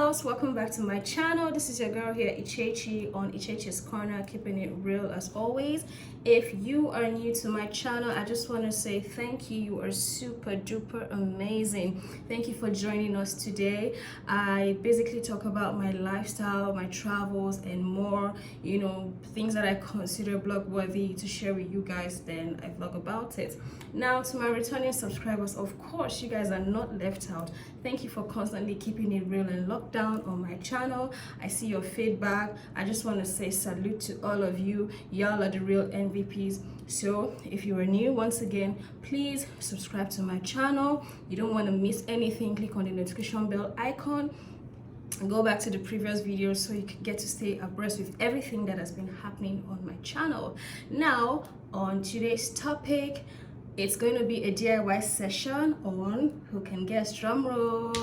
girls, welcome back to my channel. This is your girl here, Iche on Iche's Corner, keeping it real as always. If you are new to my channel, I just want to say thank you. You are super duper amazing. Thank you for joining us today. I basically talk about my lifestyle, my travels, and more, you know, things that I consider blog worthy to share with you guys. Then I vlog about it. Now, to my returning subscribers, of course, you guys are not left out. Thank you for constantly keeping it real and locked down on my channel. I see your feedback. I just want to say salute to all of you. Y'all are the real MVPs. So if you are new, once again, please subscribe to my channel. You don't want to miss anything. Click on the notification bell icon and go back to the previous videos so you can get to stay abreast with everything that has been happening on my channel. Now, on today's topic, it's going to be a DIY session on, who can guess, drum roll,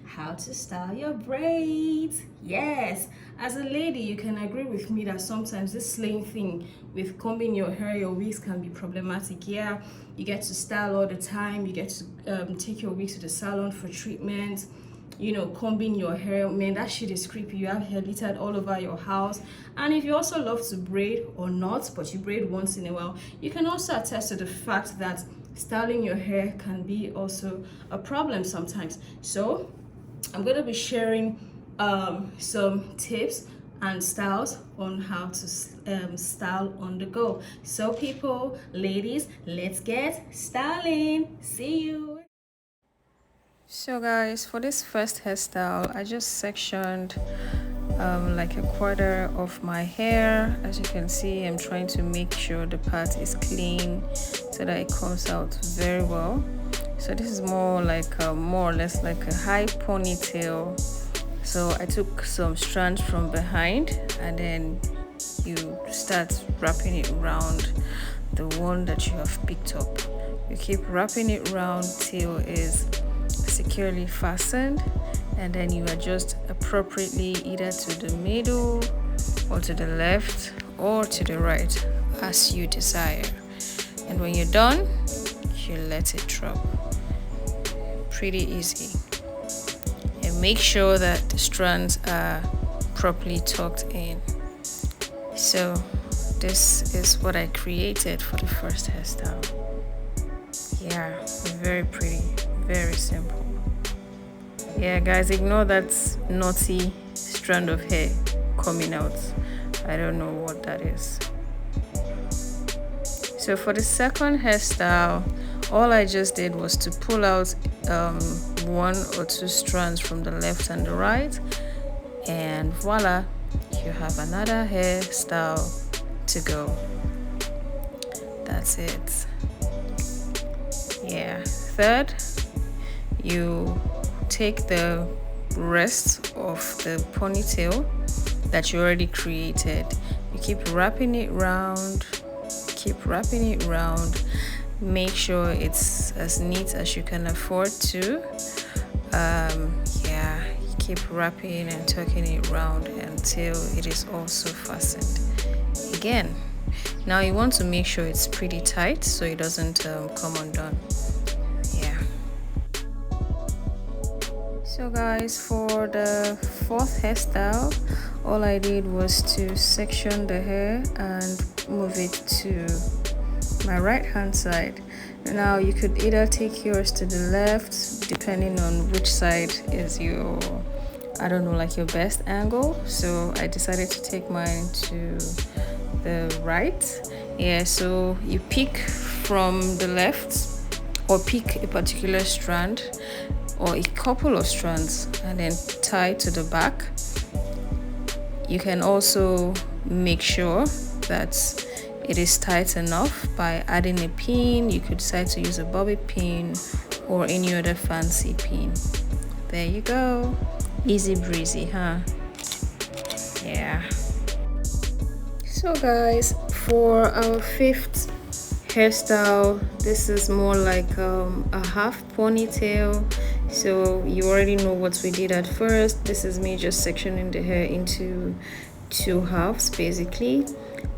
how to style your braids. Yes, as a lady, you can agree with me that sometimes this slaying thing with combing your hair, your wigs can be problematic. Yeah, you get to style all the time, you get to take your wigs to the salon for treatment. You know, combing your hair, man, that shit is creepy. You have hair littered all over your house. And if you also love to braid or not, but you braid once in a while, you can also attest to the fact that styling your hair can be also a problem sometimes. So I'm going to be sharing some tips and styles on how to style on the go. So people, ladies, let's get styling. See you. So guys, for this first hairstyle, I just sectioned like a quarter of my hair. As you can see, I'm trying to make sure the part is clean so that it comes out very well. So this is more like more or less like a high ponytail. So I took some strands from behind and then you start wrapping it around the one that you have picked up. You keep wrapping it around till it's securely fastened, and then you adjust appropriately either to the middle or to the left or to the right as you desire. And when you're done, you let it drop. Pretty easy. And make sure that the strands are properly tucked in. So this is what I created for the first hairstyle. Yeah, very pretty, very simple. Yeah guys, ignore that naughty strand of hair coming out. I don't know what that is. So for the second hairstyle, all I just did was to pull out one or two strands from the left and the right, and voila, you have another hairstyle to go. That's it. Yeah. Third, you take the rest of the ponytail that you already created. You keep wrapping it round, make sure it's as neat as you can afford to. Yeah, you keep wrapping and tucking it round until it is also fastened. Again, now you want to make sure it's pretty tight so it doesn't come undone. So guys, for the fourth hairstyle, all I did was to section the hair and move it to my right hand side. Now you could either take yours to the left depending on which side is your, I don't know, like your best angle. So I decided to take mine to the right. Yeah, so you pick from the left or pick a particular strand or a couple of strands and then tie to the back. You can also make sure that it is tight enough by adding a pin. You could decide to use a bobby pin or any other fancy pin. There you go. Easy breezy, huh? Yeah. So guys, for our fifth hairstyle, this is more like a half ponytail. So you already know what we did at first. This is me just sectioning the hair into two halves basically.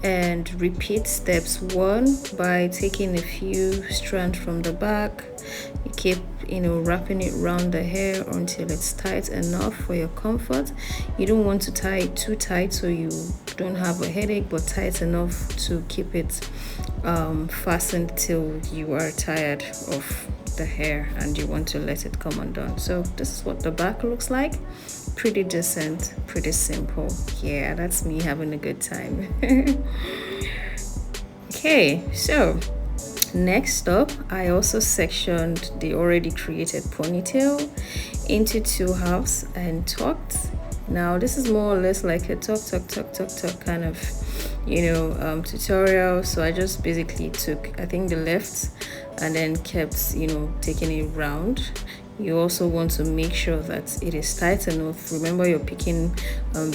and repeat steps 1 by taking a few strands from the back. You keep wrapping it around the hair until it's tight enough for your comfort. You don't want to tie it too tight so you don't have a headache, but tight enough to keep it fastened till you are tired of the hair and you want to let it come undone. So this is what the back looks like. Pretty decent, pretty simple. Yeah, that's me having a good time. Okay, so next up, I also sectioned the already created ponytail into 2 halves and tucked. Now this is more or less like a tuck kind of tutorial. So I just basically took, I think, the left and then kept taking it round. You also want to make sure that it is tight enough. Remember, you're picking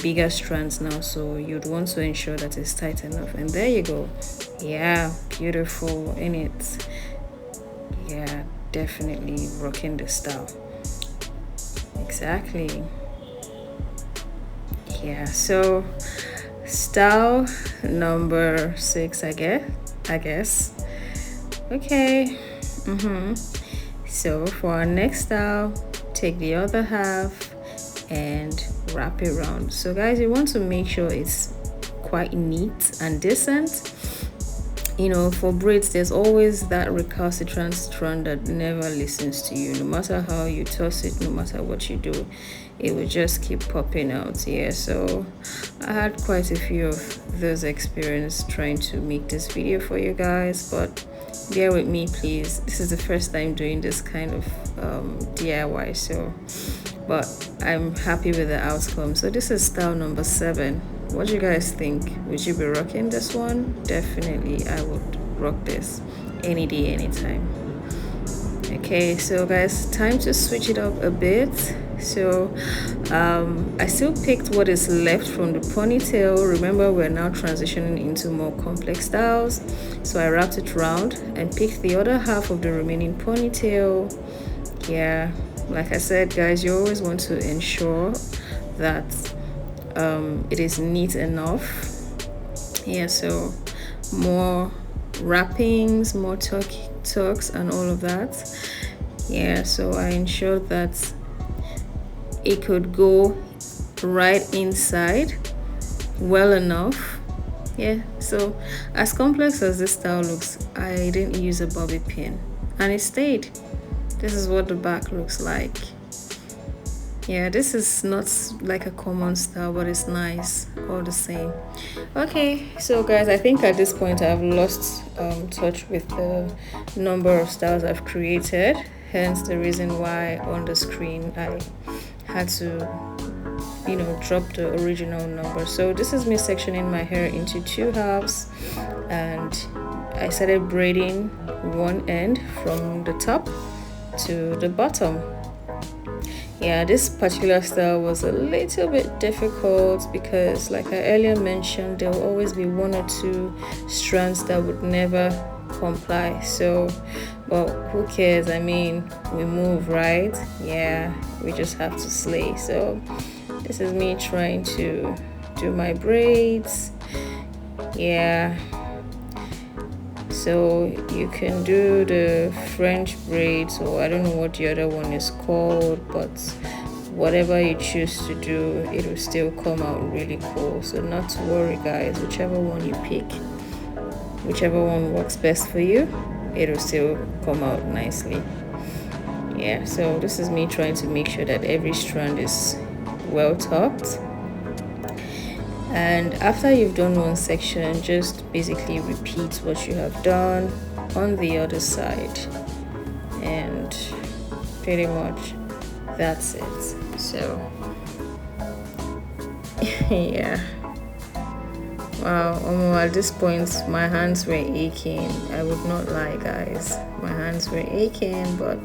bigger strands now, so you'd want to ensure that it's tight enough. And there you go. Yeah, beautiful in it. Yeah, definitely rocking the style. Exactly. Yeah, so style number 6, I guess. Okay. So for our next style, take the other half and wrap it around. So guys, you want to make sure it's quite neat and decent. For braids, there's always that recalcitrant strand that never listens to you. No matter how you toss it, no matter what you do, it will just keep popping out. Yeah, so I had quite a few of those experiences trying to make this video for you guys, but bear with me, please. This is the first time doing this kind of DIY, so but I'm happy with the outcome. So this is style number 7. What do you guys think? Would you be rocking this one? Definitely, I would rock this any day, anytime. Okay, so guys, time to switch it up a bit. So I still picked what is left from the ponytail. Remember, we're now transitioning into more complex styles, so I wrapped it around and picked the other half of the remaining ponytail. Yeah, like I said, guys, you always want to ensure that it is neat enough. Yeah, so more wrappings, more tucks and all of that. Yeah, so I ensured that it could go right inside well enough. Yeah, so as complex as this style looks, I didn't use a bobby pin and it stayed. This is what the back looks like. Yeah, this is not like a common style, but it's nice all the same. Okay, so guys, I think at this point I've lost touch with the number of styles I've created, hence the reason why on the screen I had to drop the original number. So this is me sectioning my hair into 2 halves, and I started braiding one end from the top to the bottom. Yeah, this particular style was a little bit difficult because, like I earlier mentioned, there will always be 1 or 2 strands that would never comply. So, well, who cares? I mean, we move, right? Yeah, we just have to slay. So this is me trying to do my braids. Yeah, so you can do the French braids, or I don't know what the other one is called, but whatever you choose to do, it will still come out really cool. So not to worry, guys, whichever one you pick, whichever one works best for you, it will still come out nicely. Yeah, so this is me trying to make sure that every strand is well tucked. And after you've done one section, just basically repeat what you have done on the other side, and pretty much that's it. So yeah, wow, at this point my hands were aching. I would not lie, guys, my hands were aching, but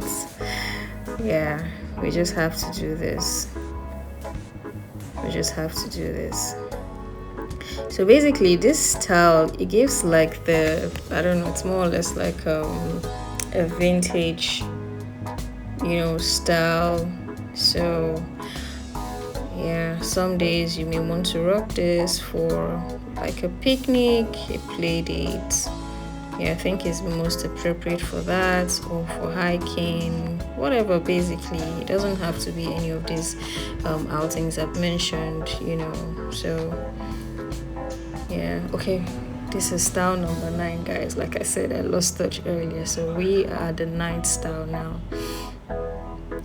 yeah, we just have to do this. So basically this style, it gives like the, I don't know, it's more or less like a vintage style. So yeah, some days you may want to rock this for like a picnic, a play date. Yeah, I think it's most appropriate for that, or for hiking, whatever. Basically, it doesn't have to be any of these outings I've mentioned, you know. So yeah, okay, this is style number 9, guys. Like I said, I lost touch earlier, so we are the 9th style now.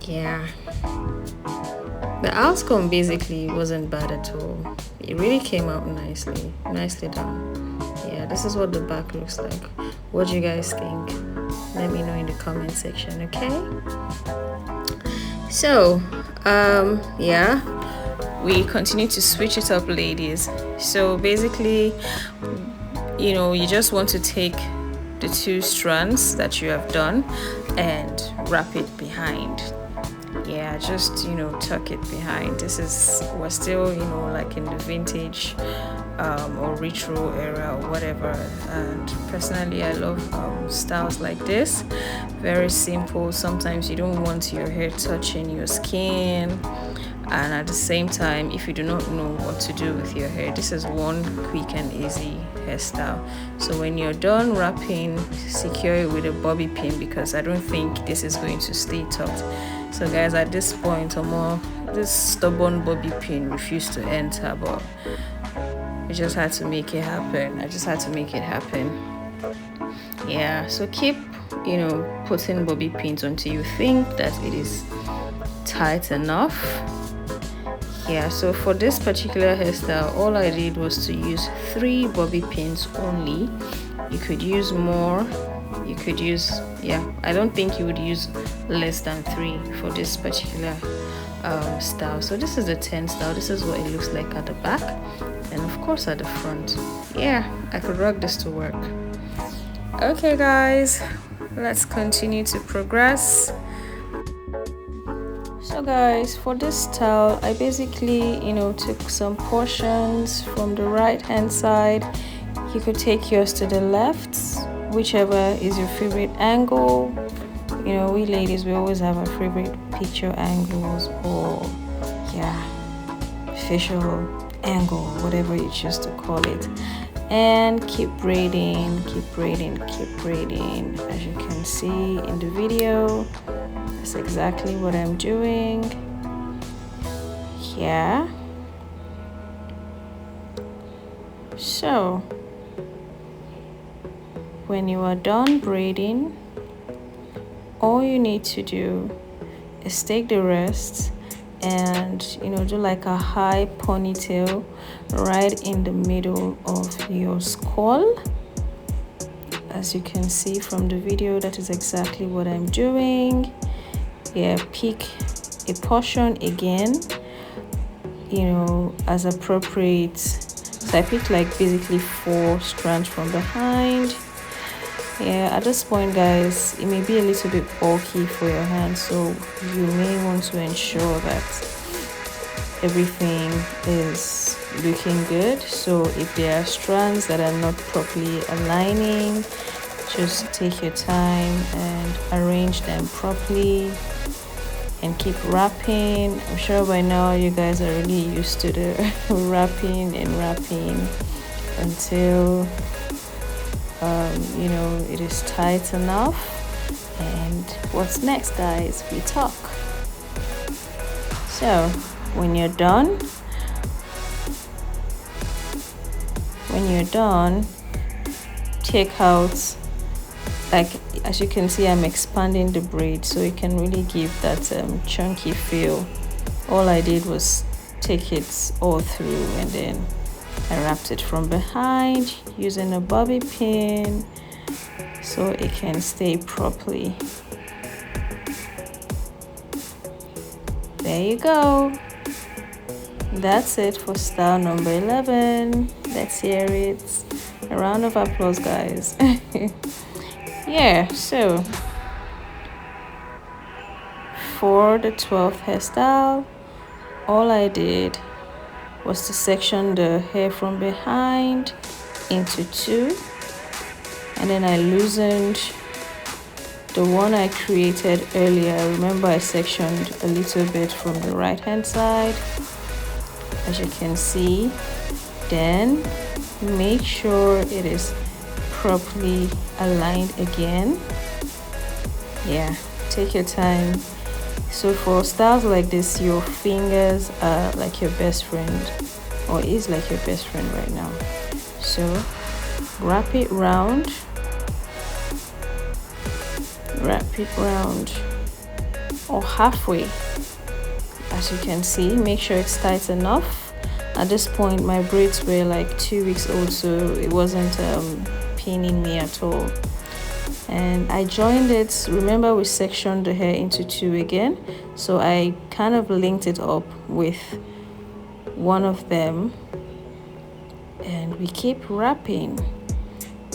Yeah, the outcome basically wasn't bad at all. It really came out nicely done. Yeah, this is what the back looks like. What do you guys think? Let me know in the comment section, okay? So yeah, we continue to switch it up, ladies. So basically, you know, you just want to take the 2 strands that you have done and wrap it behind. Yeah, just, you know, tuck it behind. We're still, you know, like in the vintage or retro era or whatever, and personally I love styles like this. Very simple. Sometimes you don't want your hair touching your skin, and at the same time, if you do not know what to do with your hair, this is one quick and easy hairstyle. So when you're done wrapping, secure it with a bobby pin, because I don't think this is going to stay tucked. So guys, at this point, this stubborn bobby pin refused to enter, but I just had to make it happen. Yeah, so keep, you know, putting bobby pins until you think that it is tight enough. Yeah, so for this particular hairstyle, all I did was to use 3 bobby pins only. You could use more. You could use, yeah, I don't think you would use less than 3 for this particular style. So this is the 10 style. This is what it looks like at the back, and of course at the front. Yeah, I could rock this to work. Okay guys, let's continue to progress. So guys, for this style, I basically, you know, took some portions from the right hand side. You could take yours to the left, whichever is your favorite angle. You know, we ladies, we always have our favorite picture angles, or yeah, facial angle, whatever you choose to call it. And keep braiding. As you can see in the video, that's exactly what I'm doing. Yeah. So when you are done braiding, all you need to do is take the rest and, you know, do like a high ponytail right in the middle of your skull. As you can see from the video, that is exactly what I'm doing. Yeah, pick a portion again, you know, as appropriate. So I picked like basically 4 strands from behind. Yeah, at this point guys, it may be a little bit bulky for your hand, so you may want to ensure that everything is looking good. So if there are strands that are not properly aligning, just take your time and arrange them properly and keep wrapping. I'm sure by now you guys are really used to the wrapping until you know, it is tight enough. And what's next guys? We talk. So when you're done, take out, like as you can see, I'm expanding the braid so it can really give that chunky feel. All I did was take it all through, and then I wrapped it from behind using a bobby pin so it can stay properly. There you go. That's it for style number 11. Let's hear it. A round of applause, guys. Yeah, so for the 12th hairstyle, all I did was to section the hair from behind into 2, and then I loosened the one I created earlier. Remember, I sectioned a little bit from the right hand side, as you can see. Then make sure it is properly aligned again. Yeah, take your time. So for styles like this, your fingers are like your best friend, or is like your best friend right now. So wrap it round, or halfway. As you can see, make sure it's tight enough. At this point, my braids were like 2 weeks old, so it wasn't pinning me at all. And I joined it. Remember, we sectioned the hair into 2 again, so I kind of linked it up with one of them, and we keep wrapping.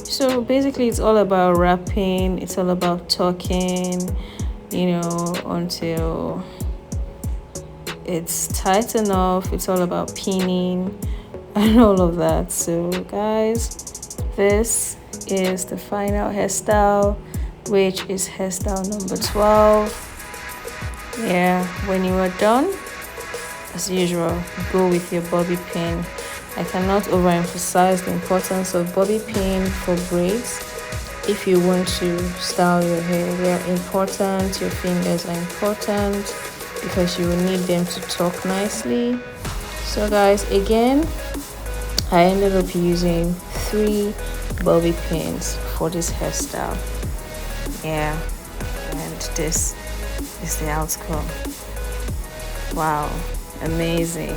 So basically it's all about wrapping, it's all about talking, you know, until it's tight enough. It's all about pinning and all of that. So guys, this is the final hairstyle, which is hairstyle number 12. Yeah, when you are done, as usual, go with your bobby pin. I cannot overemphasize the importance of bobby pin for braids. If you want to style your hair, they are important. Your fingers are important because you will need them to talk nicely. So guys, again, I ended up using 3 bobby pins for this hairstyle. Yeah, and this is the outcome. Wow, amazing,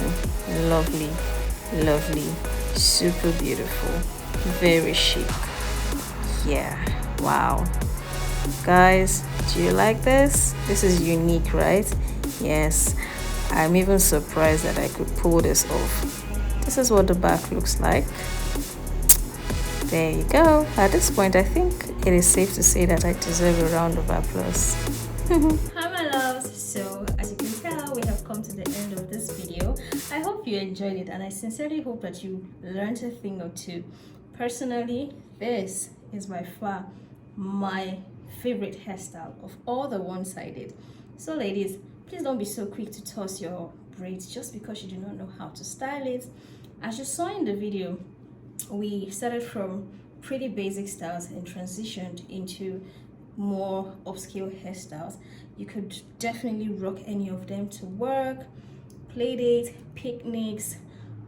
lovely, super beautiful, very chic. Yeah, wow. Guys, do you like this? This is unique, right? Yes, I'm even surprised that I could pull this off. This is what the back looks like. There you go. At this point, I think it is safe to say that I deserve a round of applause. Hi my loves. So as you can tell, we have come to the end of this video. I hope you enjoyed it, and I sincerely hope that you learned a thing or two. Personally, this is by far my favorite hairstyle of all the ones I did. So ladies, please don't be so quick to toss your braids just because you do not know how to style it. As you saw in the video, we started from pretty basic styles and transitioned into more upscale hairstyles. You could definitely rock any of them to work, play dates, picnics,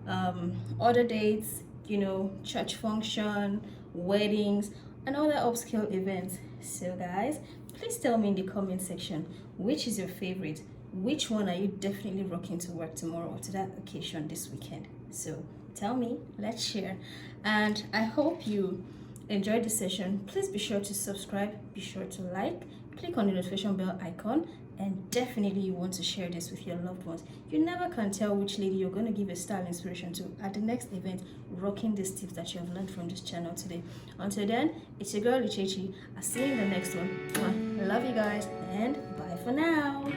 other dates, you know, church function, weddings, and other upscale events. So guys, please tell me in the comment section, which is your favorite? Which one are you definitely rocking to work tomorrow or to that occasion this weekend? So tell me, let's share. And I hope you enjoyed the session. Please be sure to subscribe, be sure to like, click on the notification bell icon, and definitely you want to share this with your loved ones. You never can tell which lady you're going to give a style inspiration to at the next event, rocking these tips that you have learned from this channel today. Until then, it's your girl Iche. I'll see you in the next one. Love you guys, and bye for now.